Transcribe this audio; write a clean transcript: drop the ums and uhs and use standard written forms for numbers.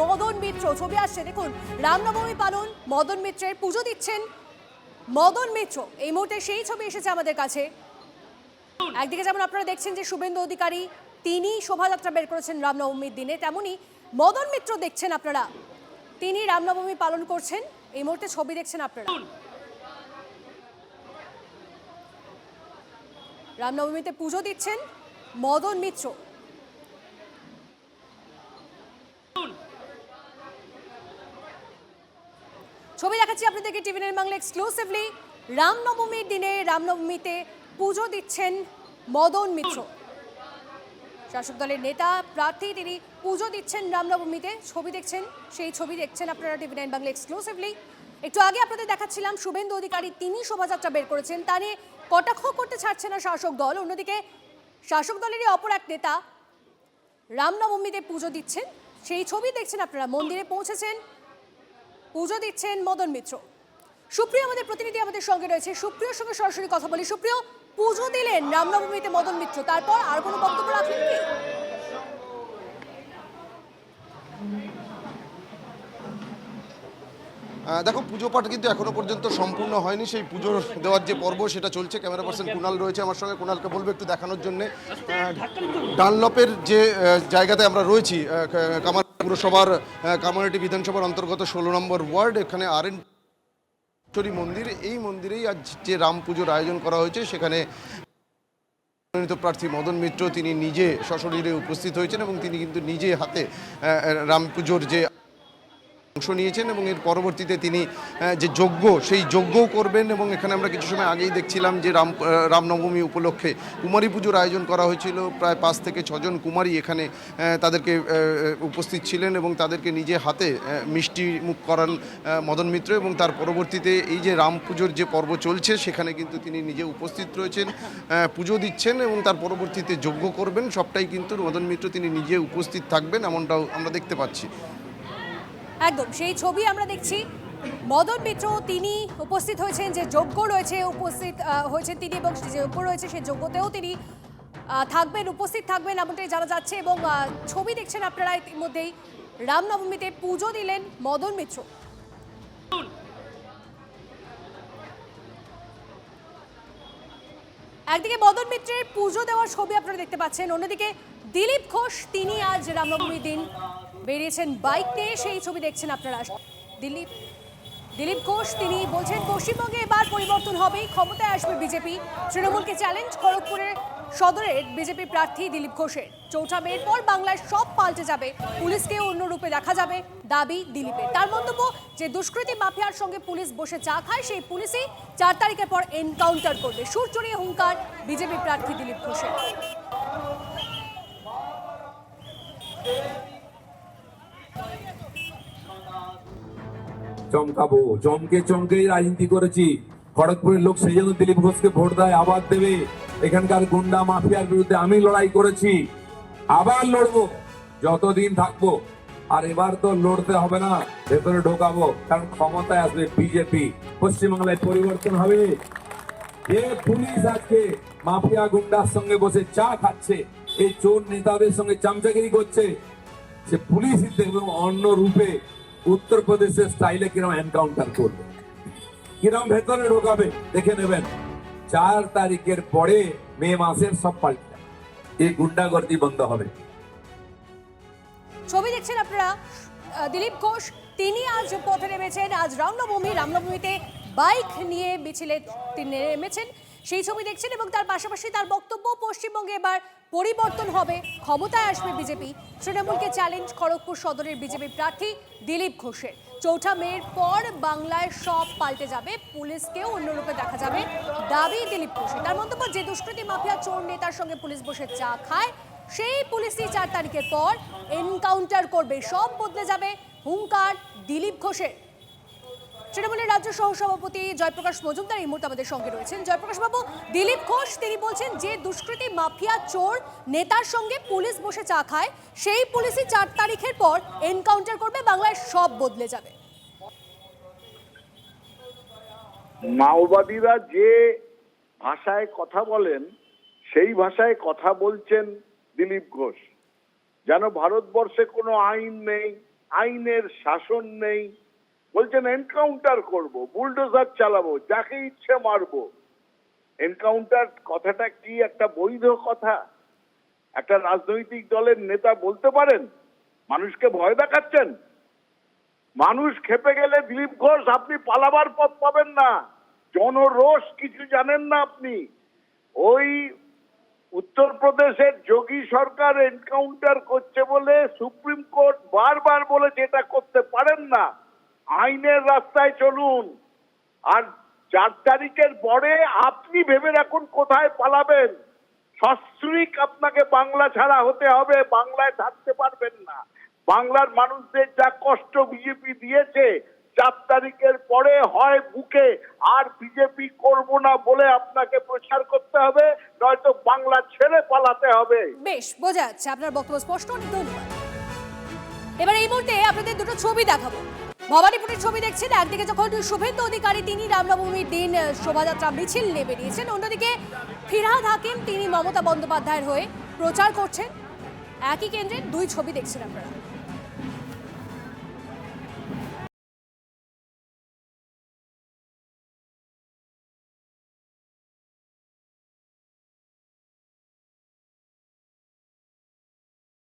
মদন মিত্র। ছবি আসছে দেখুন, রামনবমী পালন, মদন মিত্রের পুজো দিচ্ছেন মদন মিত্র। এই মুহূর্তে সেই ছবি এসেছে আমাদের কাছে। একদিকে যেমন আপনারা দেখছেন যে শুভেন্দু অধিকারী তিনি শোভাযাত্রা বের করেছেন রামনবমীর দিনে, তেমনি মদন মিত্র দেখছেন আপনারা, তিনি রামনবমী পালন করছেন। এই মুহূর্তে ছবি দেখছেন আপনারা, রামনবমীতে পুজো দিচ্ছেন মদন মিত্র। ছবি দেখাচ্ছি আপনাদেরকে টিভি9 বাংলা এক্সক্লুসিভলি। রামনবমীর দিনে রামনবমীতে পুজো দিচ্ছেন মদন মিত্র, শাসক দলের নেতা প্রার্থী, তিনি পুজো দিচ্ছেন রামনবমীতে। ছবি দেখছেন, সেই ছবি দেখছেন আপনারা টিভি9 বাংলা এক্সক্লুসিভলি। একটু আগে আপনাদের দেখাচ্ছিলাম শুভেন্দু অধিকারী তিনি শোভাযাত্রা বের করেছেন, তা নিয়ে কটাক্ষ করতে ছাড়ছে না শাসক দল। অন্যদিকে শাসক দলেরই অপর এক নেতা রামনবমীতে পুজো দিচ্ছেন, সেই ছবি দেখছেন আপনারা। মন্দিরে পৌঁছেছেন, পুজো দিচ্ছেন মদন মিত্র। সুপ্রিয় আমাদের প্রতিনিধি আমাদের সঙ্গে রয়েছে, সুপ্রিয়র সঙ্গে সরাসরি কথা বলি। সুপ্রিয়, পুজো দিলেন রামনবমীতে মদন মিত্র, তারপর আর কোনো বক্তব্য রাখলেন কি? দেখো, পুজো পাঠ কিন্তু এখনো পর্যন্ত সম্পূর্ণ হয়নি। সেই পুজো দেওয়ার যে পর্ব সেটা চলছে। ক্যামেরা পার্সন কুণাল রয়েছে আমার সঙ্গে, কুণালকে বলবো একটু দেখানোর জন্য। ডানলপের যে জায়গাতে আমরা রয়েছি, কামার পুরসভার কামারহাটি বিধানসভার অন্তর্গত 16 নম্বর ওয়ার্ড, এখানে আরএন মন্দির, এই মন্দিরেই আজ যে রাম পুজোর আয়োজন করা হয়েছে, সেখানে মনোনীত প্রার্থী মদন মিত্র তিনি নিজে সশরীরে উপস্থিত হয়েছেন এবং তিনি কিন্তু নিজে হাতে রাম পুজোর যে অংশ নিয়েছেন এবং এর পরবর্তীতে তিনি যে যজ্ঞ, সেই যজ্ঞও করবেন। এবং এখানে আমরা কিছু সময় আগেই দেখছিলাম যে রামনবমী উপলক্ষে কুমারী পুজোর আয়োজন করা হয়েছিল। প্রায় 5 থেকে 6 জন কুমারী এখানে তাদেরকে উপস্থিত ছিলেন এবং তাদেরকে নিজে হাতে মিষ্টি মুখ করান মদন মিত্র। এবং তার পরবর্তীতে এই যে রাম পুজোর যে পর্ব চলছে, সেখানে কিন্তু তিনি নিজে উপস্থিত রয়েছেন, পুজো দিচ্ছেন এবং তার পরবর্তীতে যজ্ঞ করবেন। সবটাই কিন্তু মদন মিত্র তিনি নিজে উপস্থিত থাকবেন, এমনটাও আমরা দেখতে পাচ্ছি। একদম সেই ছবি আমরা দেখছি। মদন মিত্র তিনি উপস্থিত হয়েছেন, যে যজ্ঞ রয়েছে উপস্থিত হয়েছেন তিনি, এবং যে যজ্ঞ রয়েছে সেই যজ্ঞতেও তিনি থাকবেন, উপস্থিত থাকবেন এমনটাই জানা যাচ্ছে। এবং ছবি দেখছেন আপনারা ইতিমধ্যেই, রামনবমীতে পুজো দিলেন মদন মিত্র। একদিকে মদন মিত্রের পুজো দেওয়ার ছবি আপনারা দেখতে পাচ্ছেন, অন্যদিকে দিলীপ ঘোষ তিনি আজ রামনবমীর দিন বেরিয়েছেন বাইক নিয়ে, সেই ছবি দেখছেন আপনারা। দিলীপ ঘোষ তিনি বলছেন পশ্চিমবঙ্গে এবার পরিবর্তন হবে, ক্ষমতায় আসবে বিজেপি। তৃণমূলকে চ্যালেঞ্জ খড়গপুরের সদরের বিজেপি প্রার্থী দিলীপ ঘোষের। 4 মের পর বাংলায় সব পাল্টে যাবে, পুলিশকে অন্য রূপে দেখা যাবে, দাবি দিলীপের। তার মন্তব্য যে দুষ্কৃতী মাফিয়ার সঙ্গে পুলিশ বসে চা খায়, সেই পুলিশই 4 তারিখের পর এনকাউন্টার করবে। সুর চড়িয়ে হুঙ্কার বিজেপি প্রার্থী দিলীপ ঘোষের। চমকাবো, চমকে চমকেই রাজনীতি করেছি। খড়গপুরের লোক সেই জন্য দিলীপ ঘোষকে ভোট দেয়, আবার দেবে। এখানকার গুন্ডা মাফিয়ার বিরুদ্ধে আমি লড়াই করেছি, আবার লড়বো যতদিন থাকবো। আর এবার তো লড়তে হবে না, ভেতরে ঢোকাবো, কারণ ক্ষমতায় আসবে বিজেপি। পশ্চিমবাংলায় পরিবর্তন হবে। যে পুলিশ আজকে মাফিয়া গুন্ডার সঙ্গে বসে চা খাচ্ছে, এই চোর নেতাদের সঙ্গে চামচাগিরি করছে, সে পুলিশই দেখবে অন্য রূপে উত্তরপ্রদেশের স্টাইলে কিরম এনকাউন্টার করবে, কিরম ভেতরে ঢোকাবে দেখে নেবেন। 4 তারিখের পরে মে মাসের সব পাল্টে যাবে, এই গুন্ডাগর্দি বন্ধ হবে। ছবি দেখছেন আপনারা, দিলীপ ঘোষ তিনি আজ পথে নেমেছেন। আজ রামনবমীতে বাইক নিয়ে মিছিলে তিনি নেমেছেন, সেই ছবি দেখছেন। এবং তার পাশাপাশি তার বক্তব্য পশ্চিমবঙ্গে এবার পরিবর্তন হবে, ক্ষমতায় আসবে বিজেপি। তৃণমূলকে চ্যালেঞ্জ খড়গপুর সদরের বিজেপি প্রার্থী দিলীপ ঘোষের। 4 মের পর বাংলায় সব পাল্টে যাবে, পুলিশকেও অন্যরূপে দেখা যাবে, দাবি দিলীপ ঘোষের। তার মন্তব্য যে দুষ্কৃতী মাফিয়া চোর নেতার সঙ্গে পুলিশ বসে চা খায়, সেই পুলিশই 4 তারিখের পর এনকাউন্টার করবে, সব বদলে যাবে, হুঙ্কার দিলীপ ঘোষের। তৃণমূলের রাজ্য সহসভাপতি জয়প্রকাশ মজুমদার এই মুহূর্তে আমাদের সঙ্গে রয়েছেন। জয়প্রকাশ বাবু, দিলীপ ঘোষ তিনি বলছেন যে দুষ্কৃতী মাফিয়া চোর নেতার সঙ্গে পুলিশ বসে চা খায়, সেই পুলিশই 4 তারিখের পর এনকাউন্টার করবে, বাংলায় সব বদলে যাবে। মাওবাদীরা যে ভাষায় কথা বলেন, সেই ভাষায় কথা বলছেন দিলীপ ঘোষ। যেন ভারতবর্ষে কোনো আইন নেই, আইনের শাসন নেই, বলছেন এনকাউন্টার করব, বুলডোজার চালাবো, যাকে ইচ্ছে মারবো। এনকাউন্টার কথাটা কি একটা বৈধ কথা? একটা রাজনৈতিক দলের নেতা বলতে পারেন? মানুষকে ভয় দেখাচ্ছেন। মানুষ খেপে গেলে দিলীপ ঘোষ আপনি পালাবার পথ পাবেন না। জনরোষ কিছু জানেন না আপনি। ওই উত্তরপ্রদেশের যোগী সরকার এনকাউন্টার করছে বলে সুপ্রিম কোর্ট বারবার বলেছে এটা করতে পারেন না। আইনের রাস্তায় চলুন। আর 4 তারিখের পরে আপনি ভেবে রাখুন কোথায় পালাবেন। সস্ত্রীক আপনাকে বাংলা ছাড়া হতে হবে, বাংলায় থাকতে পারবেন না। বাংলার মানুষদের যা কষ্ট বিজেপি দিয়েছে, 4 তারিখের পরে হয় বুকে আর বিজেপি করব না বলে আপনাকে প্রচার করতে হবে, নয়তো বাংলা ছেড়ে পালাতে হবে। বেশ বোঝা যাচ্ছে, আপনার বক্তব্য স্পষ্ট, অনেক ধন্যবাদ। এবার এই মুহূর্তে আপনাদের দুটো ছবি দেখাবো। ভবানীপুরের ছবি দেখছেন। একদিকে যখন শুভেন্দু অধিকারী তিনি রামনবমীর দিন শোভাযাত্রা মিছিল নিয়ে বেরিয়েছেন, অন্যদিকে ফিরহাদ হাকিম তিনি মমতা বন্দ্যোপাধ্যায়ের হয়ে প্রচার করছেন। একই কেন্দ্রের দুই ছবি দেখছেন আপনারা।